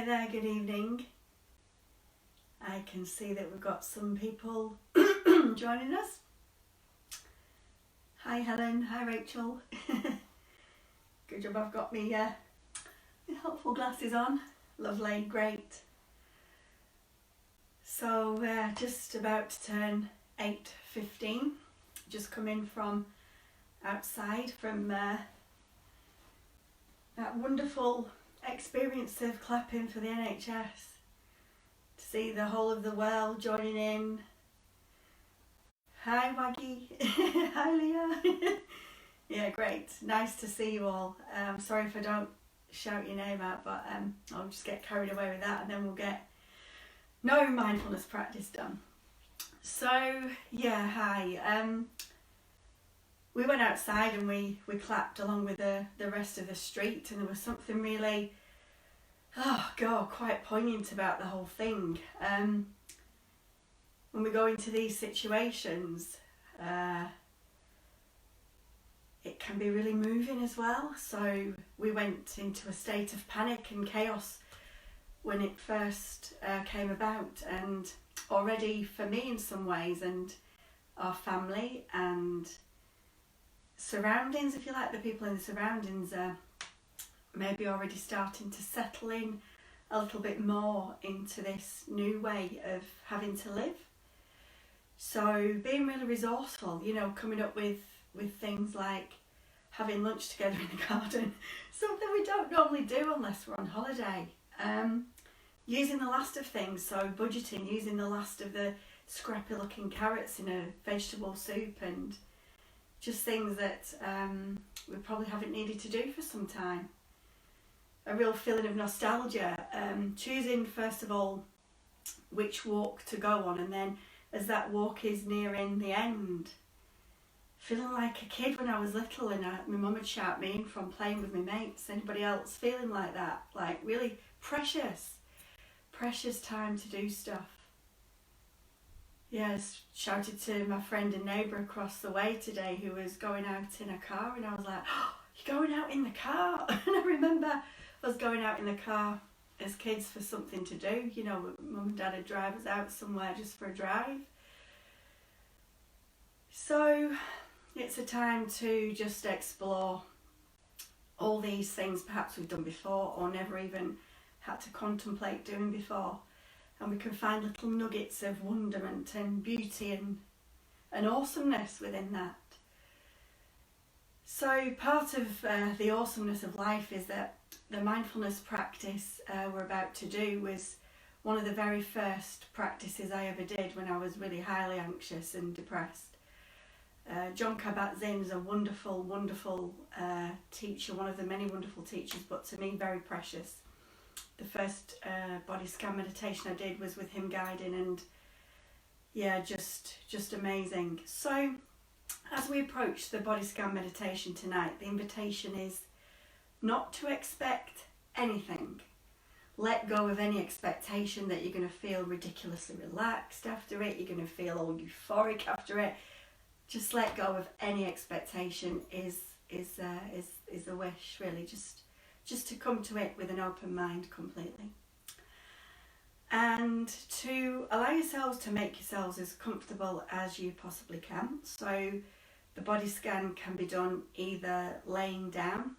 Hi there, good evening. I can see that we've got some people joining us. Hi Helen, hi Rachel. Good job I've got me helpful glasses on. Lovely, great. So just about to turn 8:15. Just come in from outside from that wonderful experience of clapping for the NHS. To see the whole of the world joining in. Hi Waggy. Hi Leah. Yeah, great. Nice to see you all. Sorry if I don't shout your name out, but I'll just get carried away with that and then we'll get no mindfulness practice done. So yeah, hi. We went outside and we clapped along with the rest of the street, and there was something really, oh God, quite poignant about the whole thing. When we go into these situations, it can be really moving as well. So we went into a state of panic and chaos when it first came about, and already for me in some ways, and our family and surroundings, if you like, the people in the surroundings are maybe already starting to settle in a little bit more into this new way of having to live. So being really resourceful, you know, coming up with things like having lunch together in the garden, something we don't normally do unless we're on holiday. Using the last of things, so budgeting, using the last of the scrappy looking carrots in a vegetable soup, and just things that we probably haven't needed to do for some time. A real feeling of nostalgia, choosing first of all which walk to go on, and then as that walk is nearing the end, feeling like a kid when I was little and my mum would shout me in from playing with my mates. Anybody else feeling like that? Like really precious time to do stuff. Yes, shouted to my friend and neighbour across the way today who was going out in a car, and I was like, oh, you're going out in the car? And I remember us going out in the car as kids for something to do. You know, mum and dad would drive us out somewhere just for a drive. So it's a time to just explore all these things perhaps we've done before or never even had to contemplate doing before. And we can find little nuggets of wonderment and beauty and awesomeness within that. So part of the awesomeness of life is that the mindfulness practice we're about to do was one of the very first practices I ever did when I was really highly anxious and depressed. Jon Kabat-Zinn is a wonderful, wonderful teacher, one of the many wonderful teachers, but to me very precious. The first body scan meditation I did was with him guiding, and yeah, just amazing. So as we approach the body scan meditation tonight, the invitation is not to expect anything. Let go of any expectation that you're going to feel ridiculously relaxed after it, you're going to feel all euphoric after it. Just let go of any expectation is a wish, really, just to come to it with an open mind completely. And to allow yourselves to make yourselves as comfortable as you possibly can. So the body scan can be done either laying down,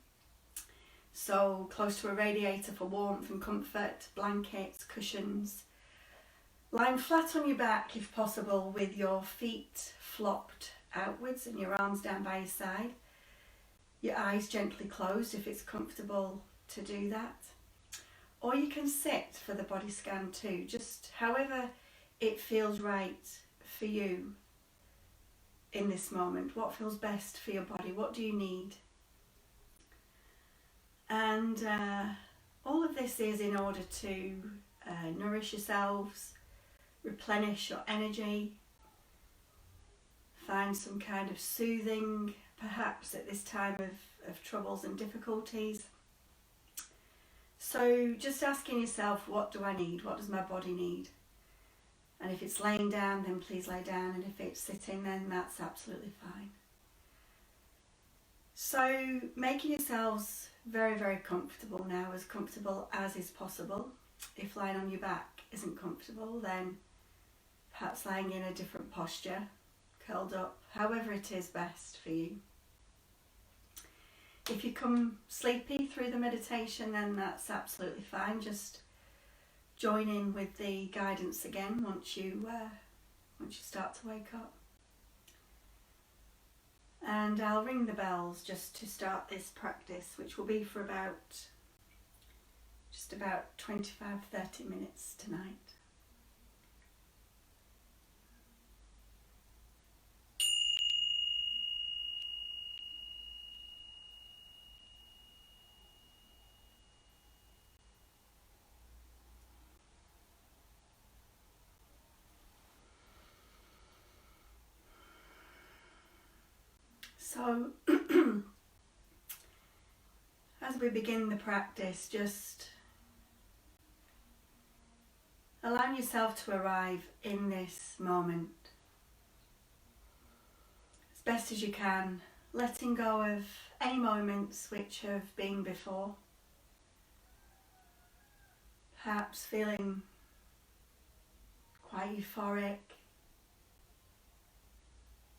so close to a radiator for warmth and comfort, blankets, cushions. Lying flat on your back if possible, with your feet flopped outwards and your arms down by your side. Your eyes gently closed if it's comfortable to do that. Or you can sit for the body scan too, just however it feels right for you in this moment. What feels best for your body? What do you need? And all of this is in order to nourish yourselves, replenish your energy, find some kind of soothing perhaps at this time of troubles and difficulties. So just asking yourself, what do I need? What does my body need? And if it's laying down, then please lay down, and if it's sitting, then that's absolutely fine. So making yourselves very, very comfortable now, as comfortable as is possible. If lying on your back isn't comfortable, then perhaps lying in a different posture, curled up, however it is best for you. If you come sleepy through the meditation, then that's absolutely fine. Just join in with the guidance again once you start to wake up. And I'll ring the bells just to start this practice, which will be for just about 25-30 minutes tonight. So, as we begin the practice, just allowing yourself to arrive in this moment as best as you can, letting go of any moments which have been before. Perhaps feeling quite euphoric,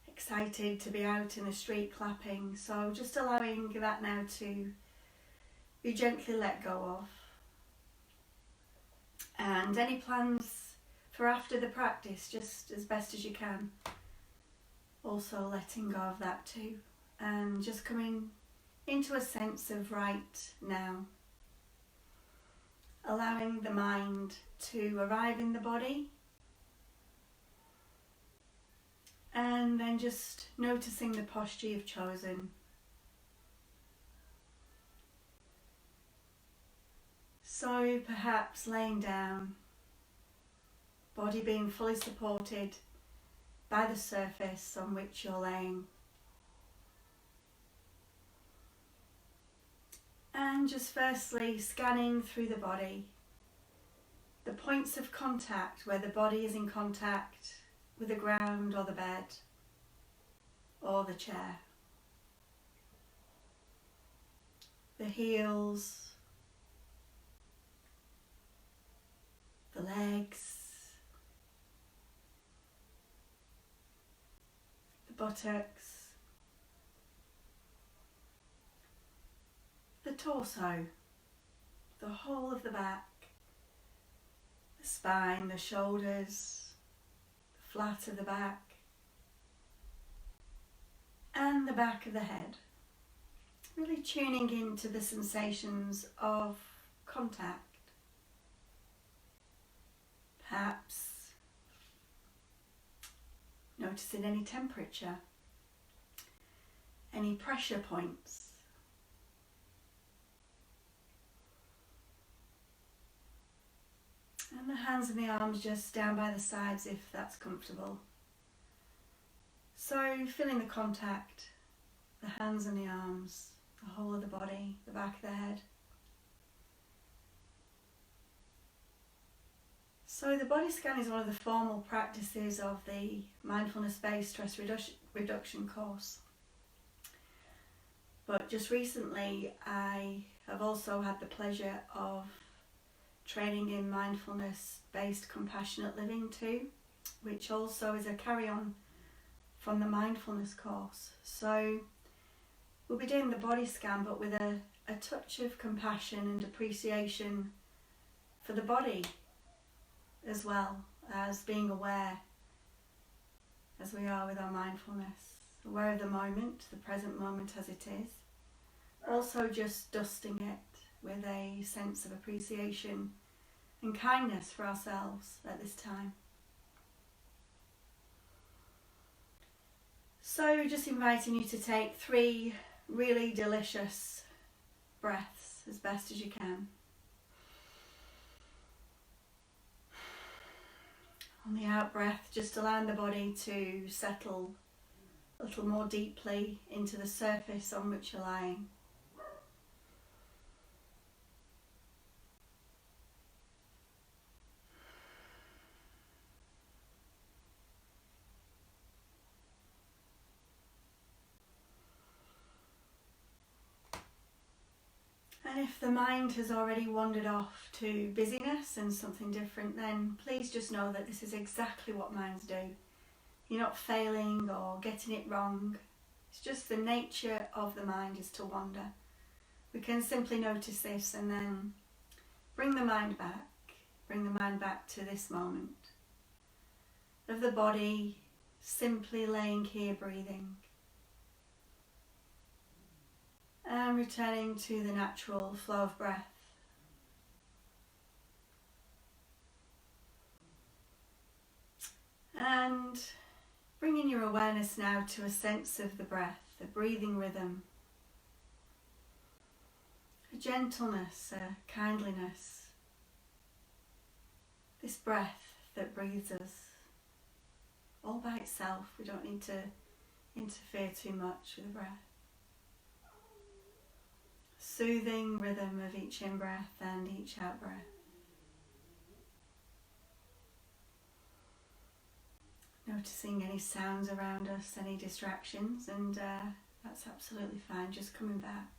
excited to be out in the street clapping, so just allowing that now to be gently let go of. And any plans for after the practice, just as best as you can, also letting go of that too, and just coming into a sense of right now, allowing the mind to arrive in the body. And then just noticing the posture you've chosen. So perhaps laying down, body being fully supported by the surface on which you're laying. And just firstly scanning through the body, the points of contact where the body is in contact with the ground or the bed or the chair. The heels, the legs, the buttocks, the torso, the whole of the back, the spine, the shoulders, flat of the back, and the back of the head. Really tuning into the sensations of contact. Perhaps noticing any temperature, any pressure points. And the hands and the arms just down by the sides if that's comfortable. So feeling the contact, the hands and the arms, the whole of the body, the back of the head. So the body scan is one of the formal practices of the mindfulness-based stress reduction course. But just recently I have also had the pleasure of training in mindfulness-based compassionate living too, which also is a carry-on from the mindfulness course. So we'll be doing the body scan, but with a touch of compassion and appreciation for the body, as well as being aware, as we are with our mindfulness, aware of the moment, the present moment as it is. Also just dusting it with a sense of appreciation and kindness for ourselves at this time. So just inviting you to take 3 really delicious breaths as best as you can. On the out breath, just allowing the body to settle a little more deeply into the surface on which you're lying. And if the mind has already wandered off to busyness and something different, then please just know that this is exactly what minds do. You're not failing or getting it wrong. It's just the nature of the mind is to wander. We can simply notice this and then bring the mind back. Bring the mind back to this moment of the body simply laying here breathing. And returning to the natural flow of breath. And bringing your awareness now to a sense of the breath, the breathing rhythm. A gentleness, a kindliness. This breath that breathes us all by itself. We don't need to interfere too much with the breath. Soothing rhythm of each in-breath and each out-breath. Noticing any sounds around us, any distractions, and that's absolutely fine, just coming back.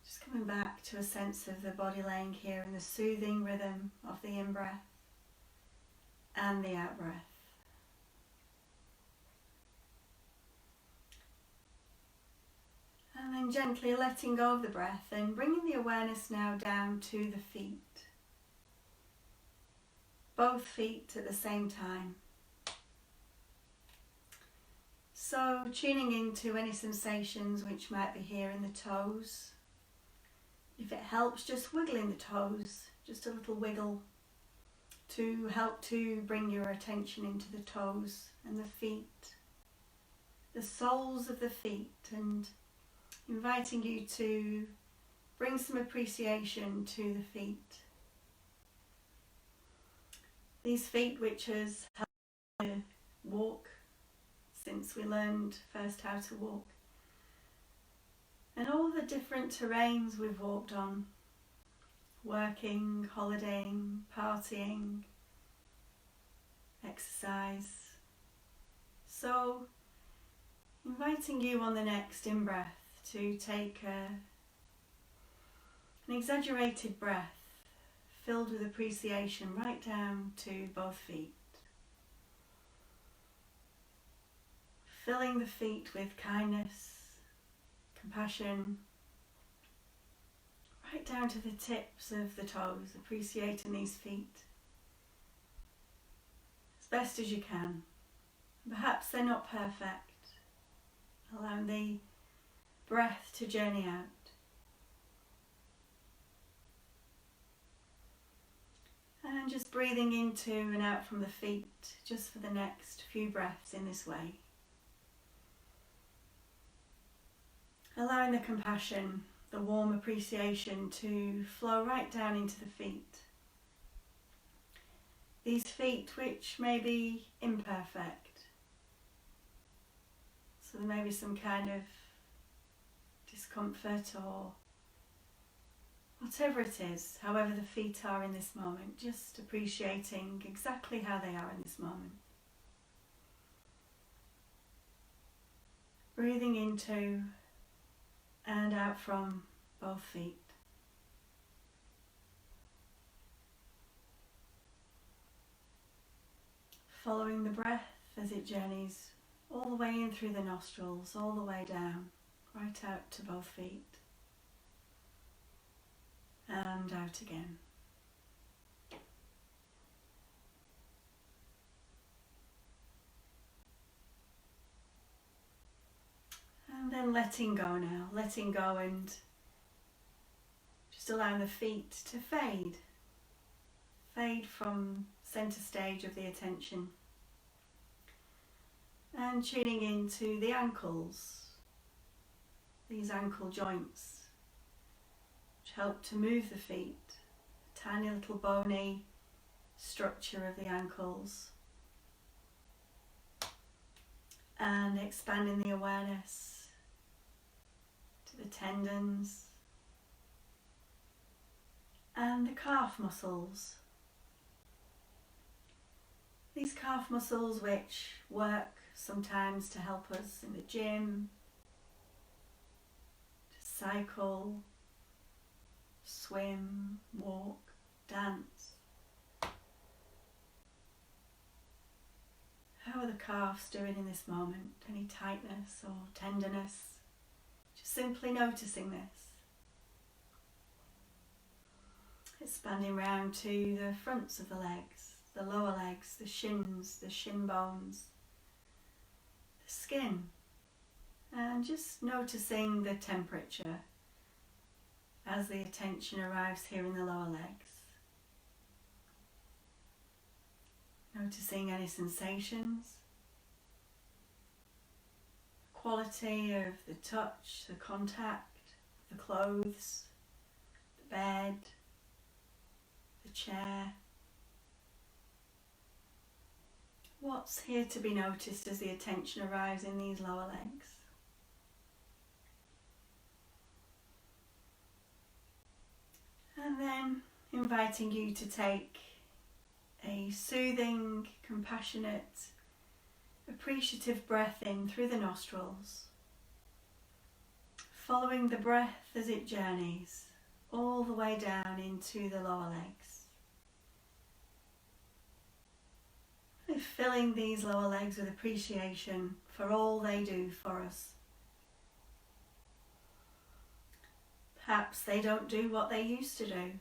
Just coming back to a sense of the body laying here and the soothing rhythm of the in-breath and the out-breath. And then gently letting go of the breath and bringing the awareness now down to the feet. Both feet at the same time. So tuning into any sensations which might be here in the toes. If it helps, just wiggling the toes, just a little wiggle to help to bring your attention into the toes and the feet, the soles of the feet, and inviting you to bring some appreciation to the feet. These feet which has helped to walk since we learned first how to walk. And all the different terrains we've walked on, working, holidaying, partying, exercise. So inviting you on the next in-breath to take an exaggerated breath filled with appreciation right down to both feet. Filling the feet with kindness, compassion, right down to the tips of the toes, appreciating these feet as best as you can. Perhaps they're not perfect, allowing the breath to journey out. And just breathing into and out from the feet just for the next few breaths in this way. Allowing the compassion, the warm appreciation to flow right down into the feet. These feet which may be imperfect. So there may be some kind of discomfort or whatever it is, however the feet are in this moment, just appreciating exactly how they are in this moment. Breathing into and out from both feet. Following the breath as it journeys all the way in through the nostrils, all the way down, right out to both feet. And out again. And then letting go now, letting go and just allowing the feet to fade. Fade from centre stage of the attention. And tuning into the ankles, these ankle joints, which help to move the feet, the tiny little bony structure of the ankles. And expanding the awareness to the tendons and the calf muscles. These calf muscles which work sometimes to help us in the gym, to cycle, swim, walk, dance. How are the calves doing in this moment? Any tightness or tenderness? Just simply noticing this. Expanding round to the fronts of the legs, the lower legs, the shins, the shin bones, the skin, and just noticing the temperature as the attention arrives here in the lower legs. Noticing any sensations, quality of the touch, the contact, the clothes, the bed, the chair. What's here to be noticed as the attention arrives in these lower legs? And then inviting you to take a soothing, compassionate, appreciative breath in through the nostrils, following the breath as it journeys all the way down into the lower legs. Filling these lower legs with appreciation for all they do for us. Perhaps they don't do what they used to do,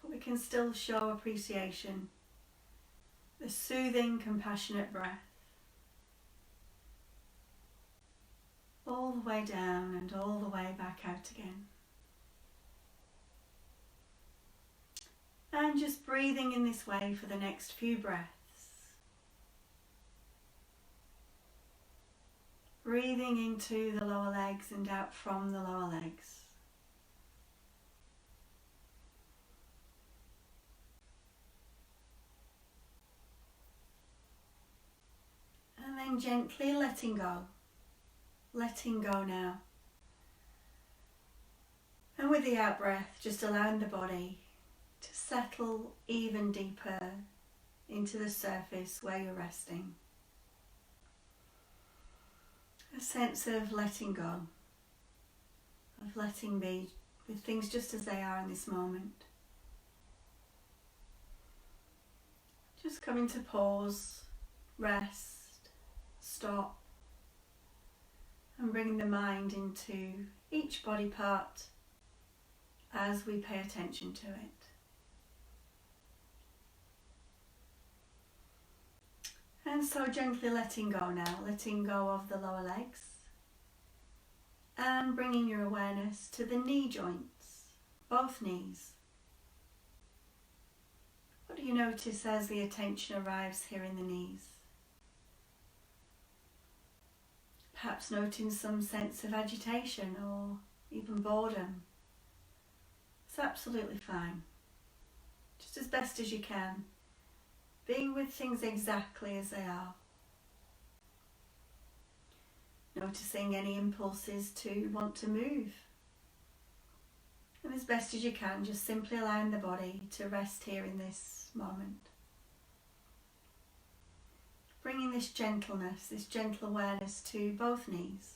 but we can still show appreciation. The soothing, compassionate breath. All the way down and all the way back out again. And just breathing in this way for the next few breaths. Breathing into the lower legs and out from the lower legs. And then gently letting go. Letting go now. And with the out breath, just allowing the body to settle even deeper into the surface where you're resting. A sense of letting go, of letting be with things just as they are in this moment. Just coming to pause, rest, stop, and bringing the mind into each body part as we pay attention to it. And so gently letting go now, letting go of the lower legs and bringing your awareness to the knee joints, both knees. What do you notice as the attention arrives here in the knees? Perhaps noting some sense of agitation or even boredom. It's absolutely fine. Just as best as you can. Being with things exactly as they are. Noticing any impulses to want to move. And as best as you can, just simply allowing the body to rest here in this moment. Bringing this gentleness, this gentle awareness to both knees.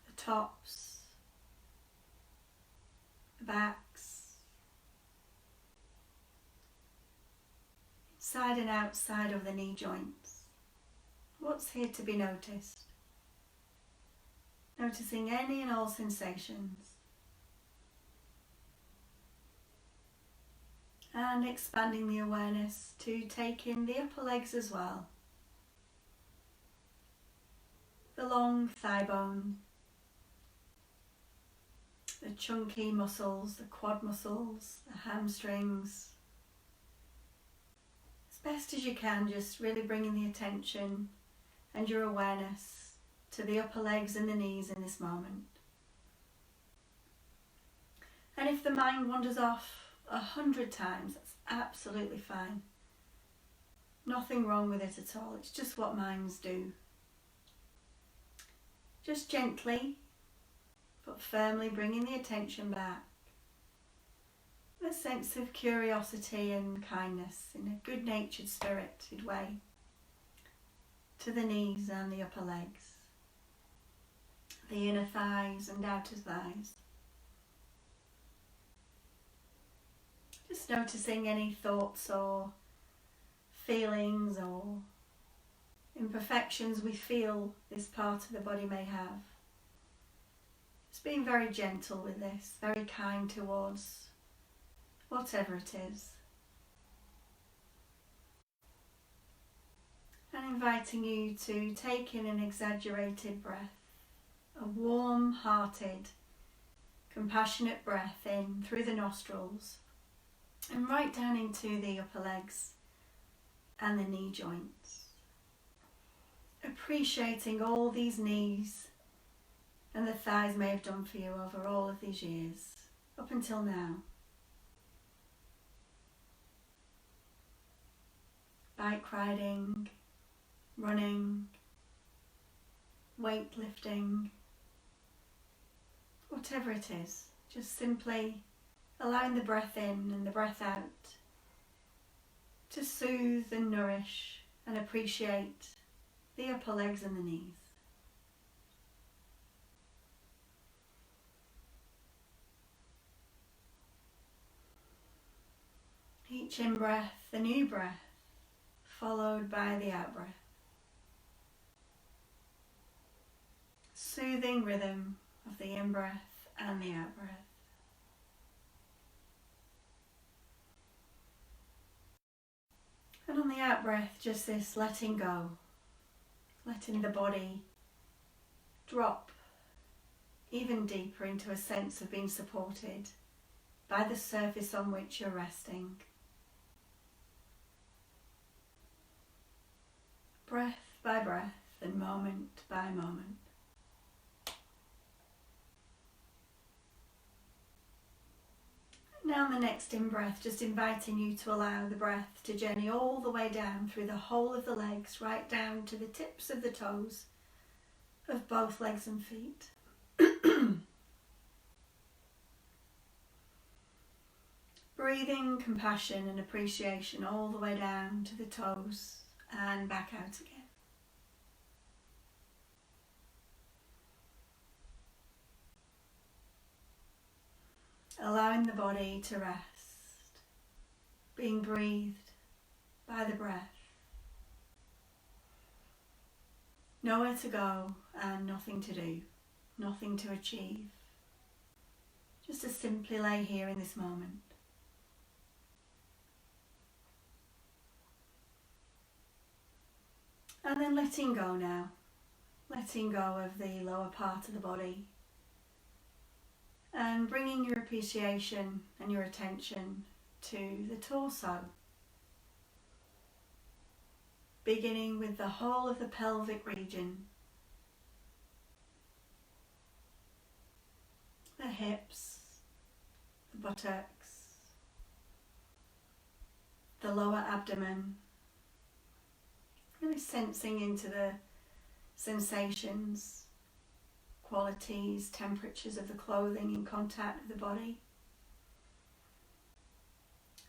The tops, the backs, inside and outside of the knee joints. What's here to be noticed? Noticing any and all sensations. And expanding the awareness to take in the upper legs as well. The long thigh bone, the chunky muscles, the quad muscles, the hamstrings. As best as you can, just really bringing the attention and your awareness to the upper legs and the knees in this moment. And if the mind wanders off 100 times, that's absolutely fine. Nothing wrong with it at all. It's just what minds do. Just gently but firmly bringing the attention back. A sense of curiosity and kindness in a good-natured, spirited way to the knees and the upper legs. the inner thighs and outer thighs. Just noticing any thoughts or feelings or imperfections we feel this part of the body may have. Just being very gentle with this, very kind towards whatever it is. And inviting you to take in an exaggerated breath, a warm-hearted, compassionate breath in through the nostrils and right down into the upper legs and the knee joints. Appreciating all these knees and the thighs may have done for you over all of these years, up until now. Bike riding, running, weightlifting, whatever it is, just simply allowing the breath in and the breath out to soothe and nourish and appreciate the upper legs and the knees. Each in-breath, the new breath, followed by the out-breath. Soothing rhythm of the in-breath and the out-breath. And on the out-breath, just this letting go, letting the body drop even deeper into a sense of being supported by the surface on which you're resting. Breath by breath and moment by moment. Now on the next in-breath, just inviting you to allow the breath to journey all the way down through the whole of the legs, right down to the tips of the toes of both legs and feet. Breathing compassion and appreciation all the way down to the toes and back out again. Allowing the body to rest, being breathed by the breath. Nowhere to go and nothing to do, nothing to achieve. Just to simply lay here in this moment. And then letting go now, letting go of the lower part of the body and bringing your appreciation and your attention to the torso, beginning with the whole of the pelvic region, the hips, the buttocks, the lower abdomen, really sensing into the sensations, qualities, temperatures of the clothing in contact with the body.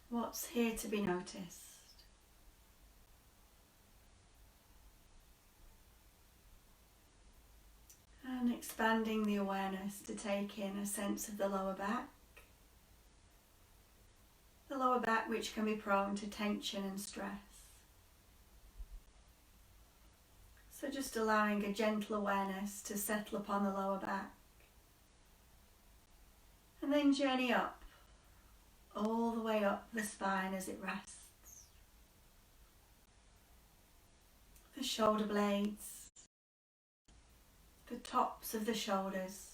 What's here to be noticed? And expanding the awareness to take in a sense of the lower back. The lower back which can be prone to tension and stress. So just allowing a gentle awareness to settle upon the lower back. And then journey up, all the way up the spine as it rests. The shoulder blades, the tops of the shoulders.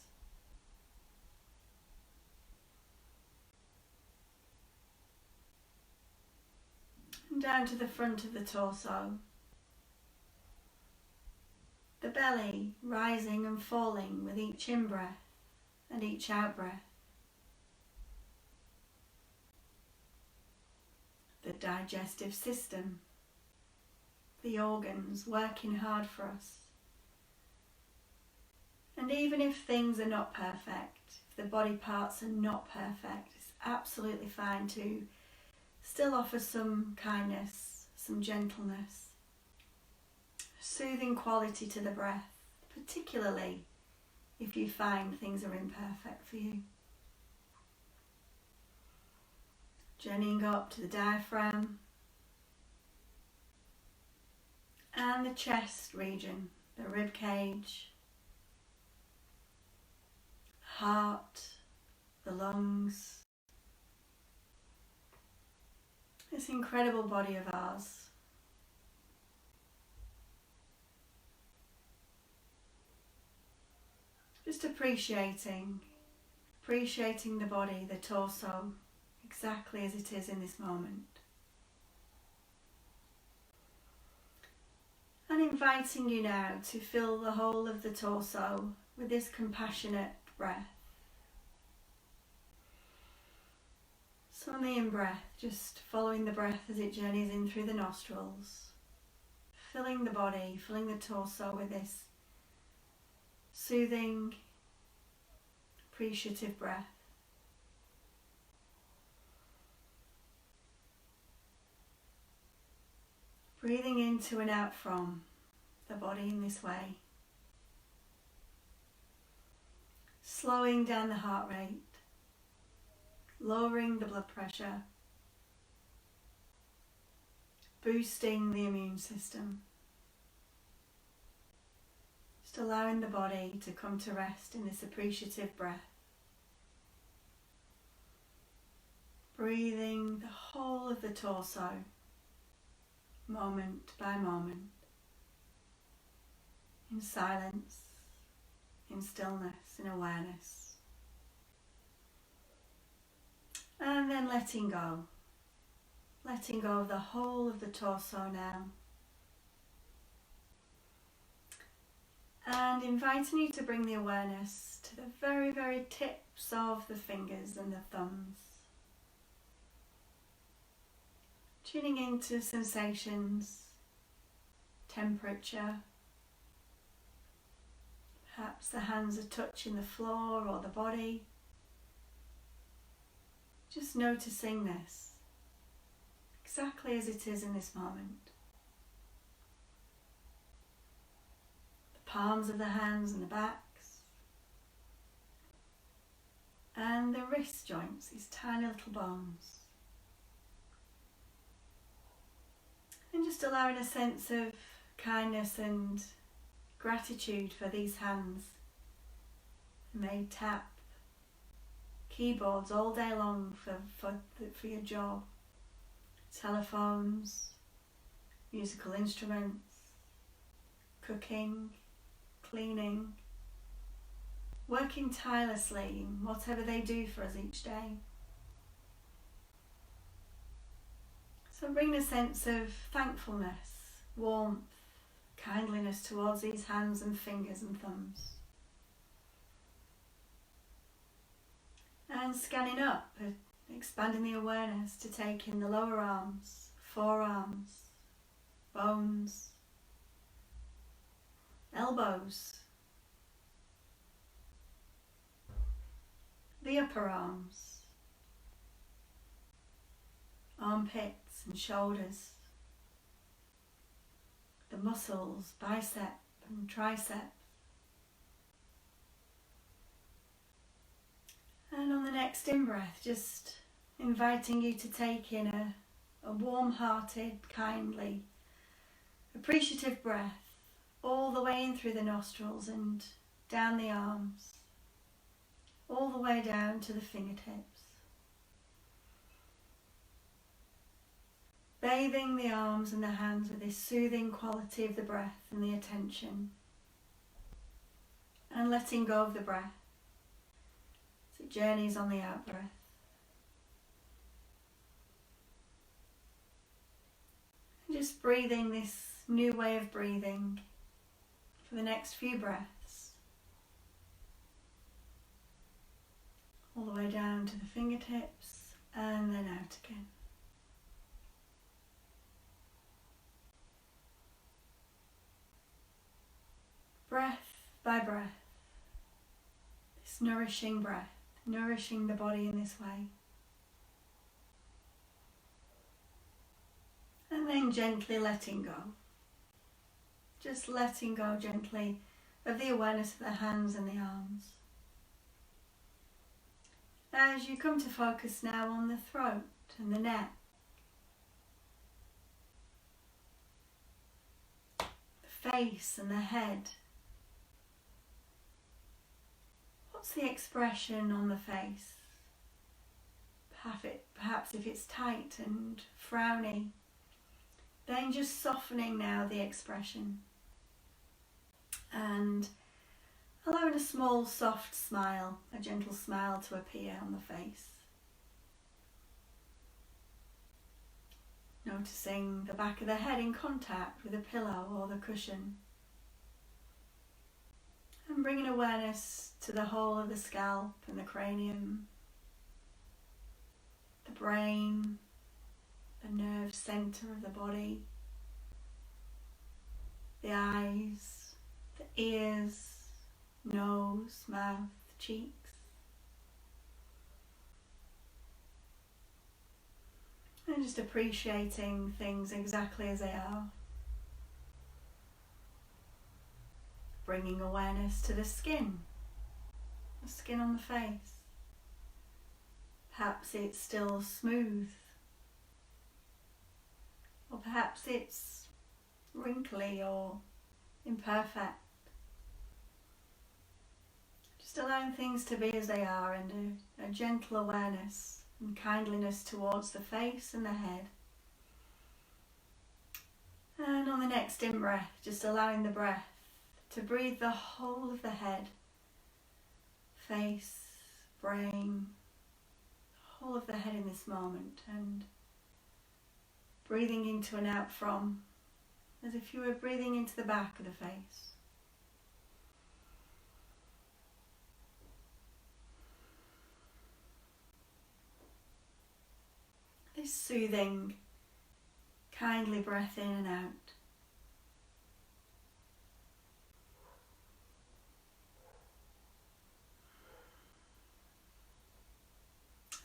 And down to the front of the torso. The belly rising and falling with each in-breath and each out-breath. The digestive system, the organs working hard for us. And even if things are not perfect, if the body parts are not perfect, it's absolutely fine to still offer some kindness, some gentleness. Soothing quality to the breath, particularly if you find things are imperfect for you. Journeying up to the diaphragm and the chest region, the rib cage, heart, the lungs. This incredible body of ours. Just appreciating the body, the torso, exactly as it is in this moment. And inviting you now to fill the whole of the torso with this compassionate breath. So on the in-breath, just following the breath as it journeys in through the nostrils, filling the body, filling the torso with this soothing, appreciative breath. Breathing into and out from the body in this way. Slowing down the heart rate, lowering the blood pressure, boosting the immune system. Just allowing the body to come to rest in this appreciative breath. Breathing the whole of the torso, moment by moment, in silence, in stillness, in awareness. And then letting go of the whole of the torso now. And inviting you to bring the awareness to the very, very tips of the fingers and the thumbs. Tuning into sensations, temperature. Perhaps the hands are touching the floor or the body. Just noticing this, exactly as it is in this moment. The palms of the hands and the backs. And the wrist joints, these tiny little bones. And just allowing a sense of kindness and gratitude for these hands. They may tap keyboards all day long for your job. Telephones, musical instruments, cooking, cleaning, working tirelessly in whatever they do for us each day. So bring a sense of thankfulness, warmth, kindliness towards these hands and fingers and thumbs. And scanning up, expanding the awareness to take in the lower arms, forearms, bones, elbows, the upper arms, armpits and shoulders, the muscles, bicep and tricep. And on the next in-breath, just inviting you to take in a warm-hearted, kindly, appreciative breath all the way in through the nostrils and down the arms, all the way down to the fingertips. Bathing the arms and the hands with this soothing quality of the breath and the attention. And letting go of the breath as it journeys on the out-breath. And just breathing this new way of breathing for the next few breaths. All the way down to the fingertips and then out again. Breath by breath, this nourishing breath, nourishing the body in this way. And then gently letting go. Just letting go gently of the awareness of the hands and the arms. As you come to focus now on the throat and the neck, the face and the head. What's the expression on the face? Perhaps if it's tight and frowny, then just softening now the expression and allowing a small soft smile, a gentle smile to appear on the face. Noticing the back of the head in contact with the pillow or the cushion. And bringing awareness to the whole of the scalp and the cranium, the brain, the nerve centre of the body, the eyes, the ears, nose, mouth, cheeks. And just appreciating things exactly as they are. Bringing awareness to the skin on the face. Perhaps it's still smooth, or perhaps it's wrinkly or imperfect. Just allowing things to be as they are, and a gentle awareness and kindliness towards the face and the head. And on the next in-breath, just allowing the breath to breathe the whole of the head, face, brain, the whole of the head in this moment, and breathing into and out from, as if you were breathing into the back of the face. This soothing, kindly breath in and out.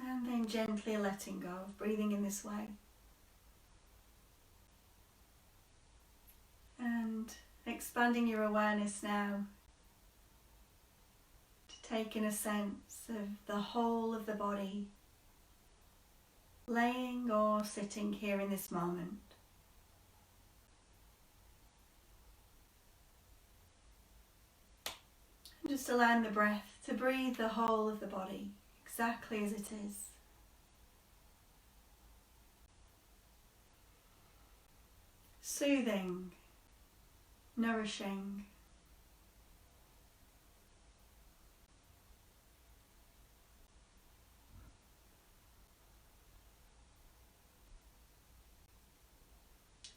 And then gently letting go of breathing in this way. And expanding your awareness now to take in a sense of the whole of the body, laying or sitting here in this moment. And just allowing the breath to breathe the whole of the body exactly as it is. Soothing, nourishing,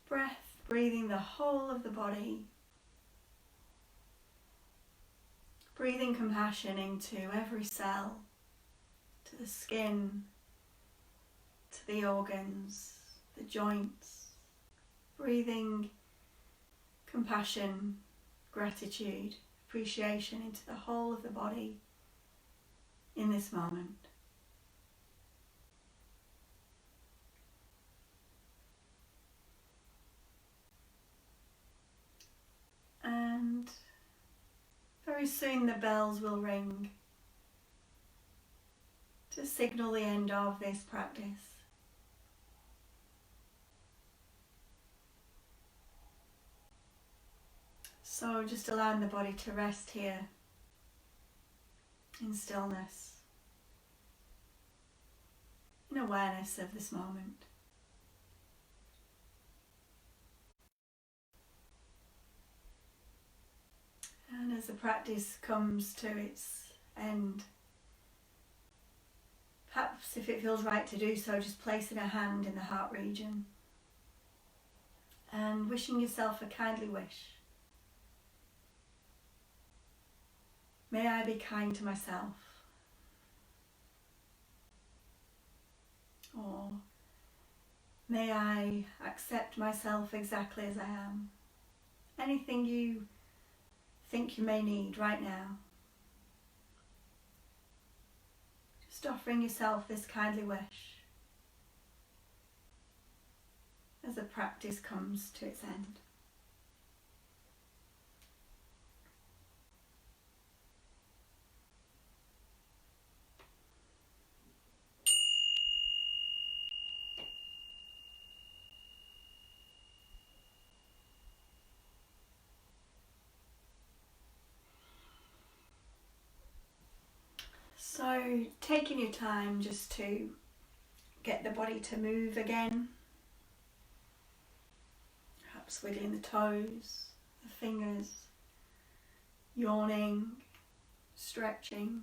breath breathing the whole of the body, breathing compassion into every cell, to the skin, to the organs, the joints, breathing compassion, gratitude, appreciation into the whole of the body in this moment. And very soon the bells will ring to signal the end of this practice. So just allowing the body to rest here in stillness, in awareness of this moment. And as the practice comes to its end, perhaps if it feels right to do so, just placing a hand in the heart region and wishing yourself a kindly wish. May I be kind to myself. Or may I accept myself exactly as I am. Anything you think you may need right now. Just offering yourself this kindly wish as the practice comes to its end. So taking your time just to get the body to move again, perhaps wiggling the toes, the fingers, yawning, stretching.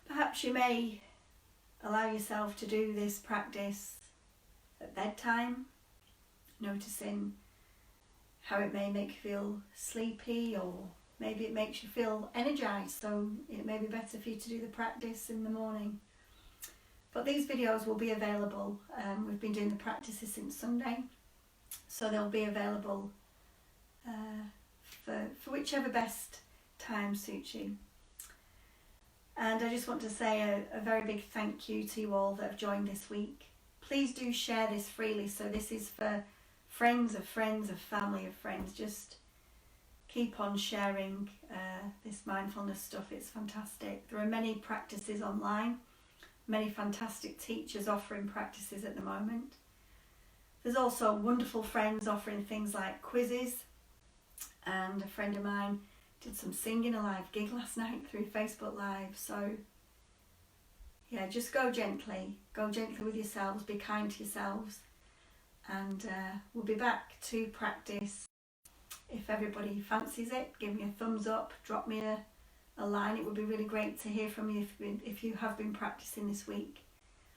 Perhaps you may allow yourself to do this practice at bedtime, noticing how it may make you feel sleepy, or maybe it makes you feel energized, so it may be better for you to do the practice in the morning. But these videos will be available. We've been doing the practices since Sunday, so they'll be available for whichever best time suits you. And I just want to say a very big thank you to you all that have joined this week. Please do share this freely. So this is for friends of friends, of family of friends. Just keep on sharing this mindfulness stuff. It's fantastic. There are many practices online, many fantastic teachers offering practices at the moment. There's also wonderful friends offering things like quizzes, and a friend of mine did some singing, a live gig last night through Facebook Live. So yeah, just go gently with yourselves, be kind to yourselves, and we'll be back to practice. If everybody fancies it, give me a thumbs up, drop me a line. It would be really great to hear from you if you have been practicing this week.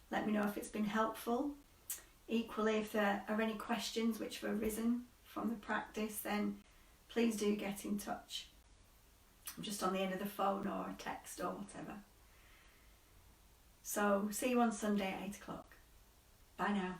Let me know if it's been helpful. Equally, if there are any questions which have arisen from the practice, then please do get in touch. I'm just on the end of the phone or a text or whatever. So see you on Sunday at 8 o'clock. Bye now.